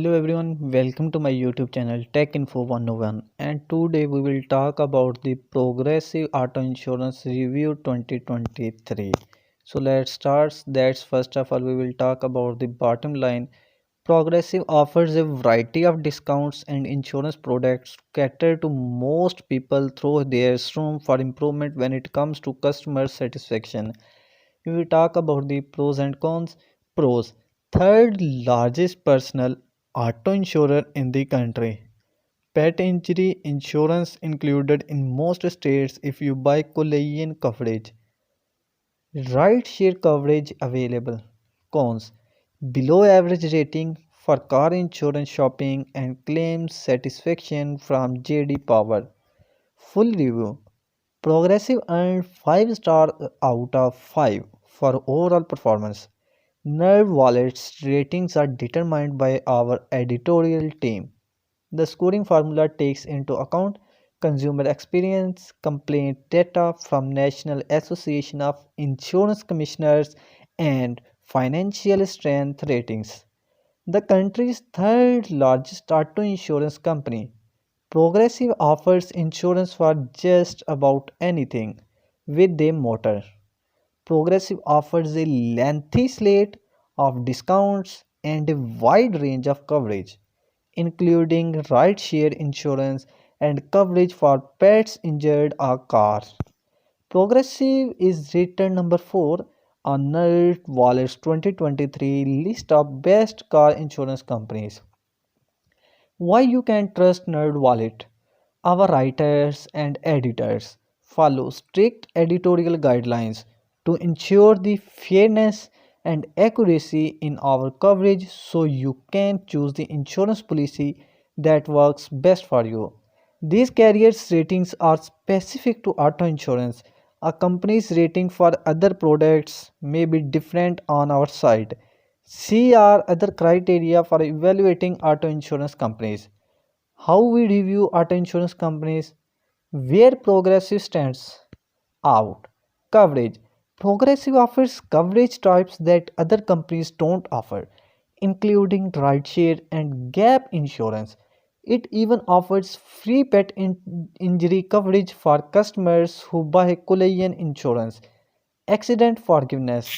Hello everyone, welcome to my YouTube channel Tech Info 101, and today we will talk about the Progressive Auto Insurance Review 2023. So let's start. That's first of all we will talk about the bottom line. Progressive offers a variety of discounts and insurance products to cater to most people through their room for improvement when it comes to customer satisfaction. We will talk about the pros and cons. Pros: third largest personal auto insurer in the country. Pet injury insurance included in most states if you buy collision coverage. Ride share coverage available. Cons: below average rating for car insurance shopping and claims satisfaction from JD Power. Full review. Progressive earned 5 star out of 5 for overall performance. NerdWallet's ratings are determined by our editorial team. The scoring formula takes into account consumer experience, complaint data from National Association of Insurance Commissioners, and financial strength ratings. The country's third largest auto insurance company, Progressive offers insurance for just about anything with a motor. Progressive offers a lengthy slate of discounts and a wide range of coverage, including rideshare insurance and coverage for pets injured or cars. Progressive is rated number 4 on NerdWallet's 2023 list of best car insurance companies. Why you can trust NerdWallet? Our writers and editors follow strict editorial guidelines to ensure the fairness and accuracy in our coverage so you can choose the insurance policy that works best for you. These carriers' ratings are specific to auto insurance. A company's rating for other products may be different on our side. See our other criteria for evaluating auto insurance companies. How we review auto insurance companies. Where Progressive stands out. Coverage. Progressive offers coverage types that other companies don't offer, including rideshare and gap insurance. It even offers free injury coverage for customers who buy collision insurance. Accident forgiveness.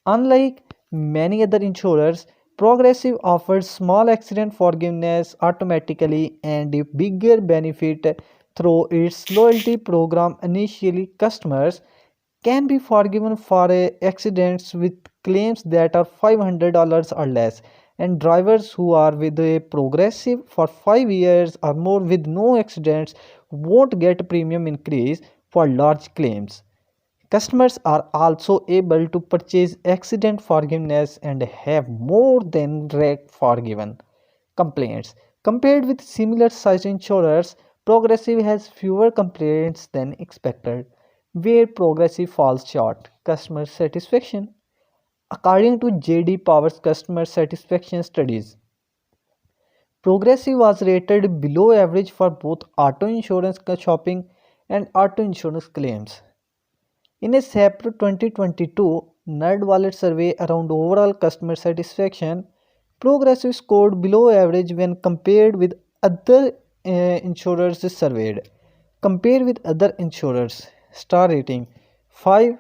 Unlike many other insurers, Progressive offers small accident forgiveness automatically and a bigger benefit through its loyalty program. Initially, customers can be forgiven for accidents with claims that are $500 or less, and drivers who are with a Progressive for 5 years or more with no accidents won't get premium increase for large claims. Customers are also able to purchase accident forgiveness and have more than rate forgiven complaints. Compared with similar sized insurers, Progressive has fewer complaints than expected. Where Progressive falls short, customer satisfaction. According to JD Power's customer satisfaction studies, Progressive was rated below average for both auto insurance shopping and auto insurance claims. In a separate 2022 NerdWallet survey around overall customer satisfaction, Progressive scored below average when compared with other insurers surveyed. Compare with other insurers. Star rating 5,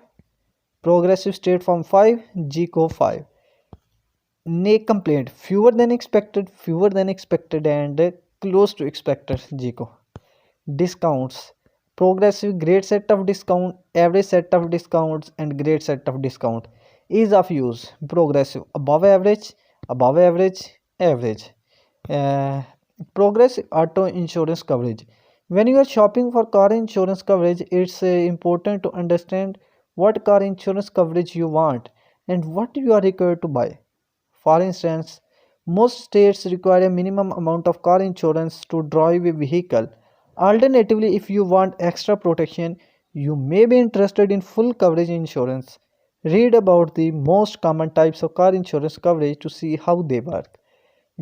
Progressive State Farm 5, GEICO 5. Nay complaint fewer than expected, and close to expected, GEICO. Discounts. Progressive great set of discount, average set of discounts, and great set of discount. Ease of use. Progressive above average, average. Uh, Progressive auto insurance coverage. When you are shopping for car insurance coverage, it's important to understand what car insurance coverage you want and what you are required to buy. For instance, most states require a minimum amount of car insurance to drive a vehicle. Alternatively, if you want extra protection, you may be interested in full coverage insurance. Read about the most common types of car insurance coverage to see how they work.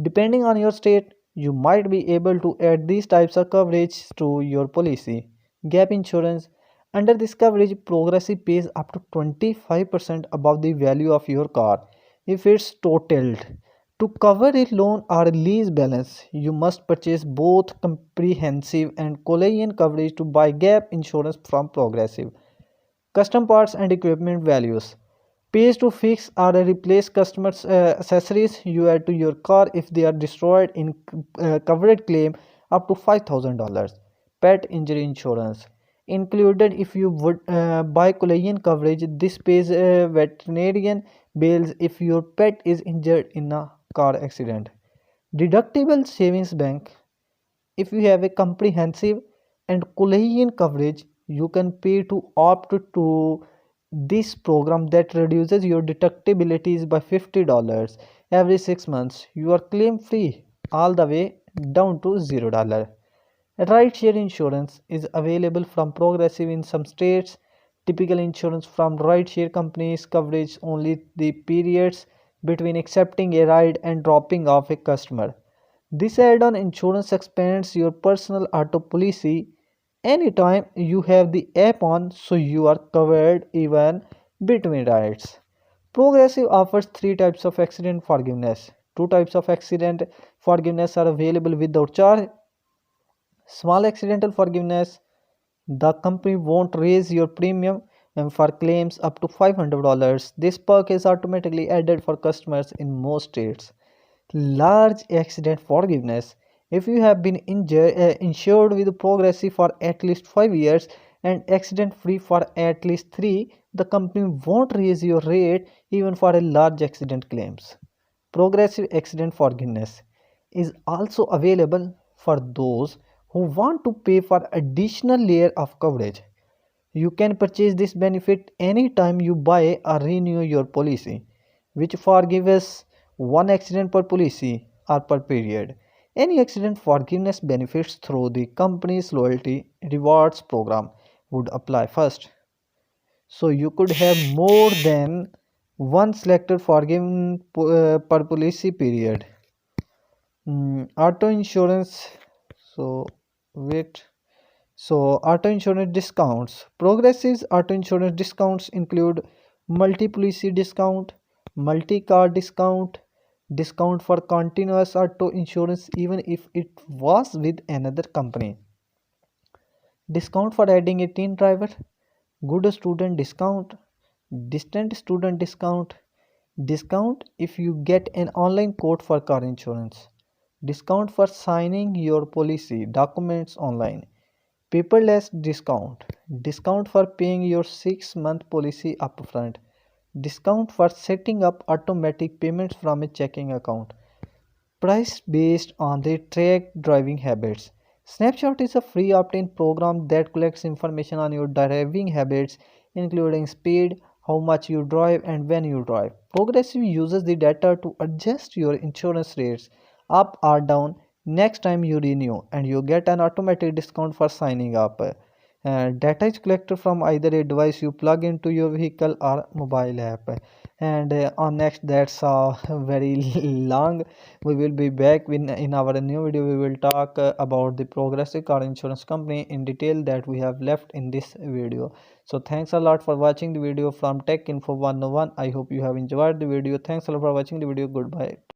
Depending on your state, you might be able to add these types of coverage to your policy. Gap insurance. Under this coverage, Progressive pays up to 25% above the value of your car if it's totaled. To cover a loan or a lease balance, you must purchase both comprehensive and collision coverage to buy gap insurance from Progressive. Custom parts and equipment values. Pays to fix or replace customers' accessories you add to your car if they are destroyed in covered claim up to $5,000. Pet injury insurance. Included if you would buy collision coverage, this pays veterinarian bills if your pet is injured in a car accident. Deductible savings bank. If you have a comprehensive and collision coverage, you can pay to opt to this program that reduces your deductibilities by $50 every 6 months. You are claim free all the way down to $0. Rideshare insurance is available from Progressive in some states. Typical insurance from rideshare companies coverage only the periods between accepting a ride and dropping off a customer. This add-on insurance expands your personal auto policy anytime you have the app on, so you are covered even between rides. Progressive offers three types of accident forgiveness. Two types of accident forgiveness are available without charge. Small accidental forgiveness, the company won't raise your premium and for claims up to $500. This perk is automatically added for customers in most states. Large accident forgiveness. If you have been insured with Progressive for at least 5 years and accident free for at least 3, the company won't raise your rate even for a large accident claims. Progressive accident forgiveness is also available for those who want to pay for additional layer of coverage. You can purchase this benefit anytime you buy or renew your policy, which forgives one accident per policy or per period. Any accident forgiveness benefits through the company's loyalty rewards program would apply first. So you could have more than one selected forgiven per policy period. Auto insurance. So wait. So auto insurance discounts. Progressive's auto insurance discounts include multi-policy discount, multi-car discount, discount for continuous auto insurance even if it was with another company, discount for adding a teen driver, good student discount, distant student discount, discount if you get an online quote for car insurance, discount for signing your policy documents online, paperless discount, discount for paying your 6-month policy upfront, discount for setting up automatic payments from a checking account, price based on the track driving habits. Snapshot is a free opt-in program that collects information on your driving habits, including speed, how much you drive, and when you drive. Progressive uses the data to adjust your insurance rates up or down next time you renew, and you get an automatic discount for signing up. Data is collected from either a device you plug into your vehicle or mobile app. And on next, that's very long. We will be back in our new video. We will talk about the Progressive car insurance company in detail that we have left in this video. So thanks a lot for watching the video from Tech Info 101. I hope you have enjoyed the video. Thanks a lot for watching the video. Goodbye.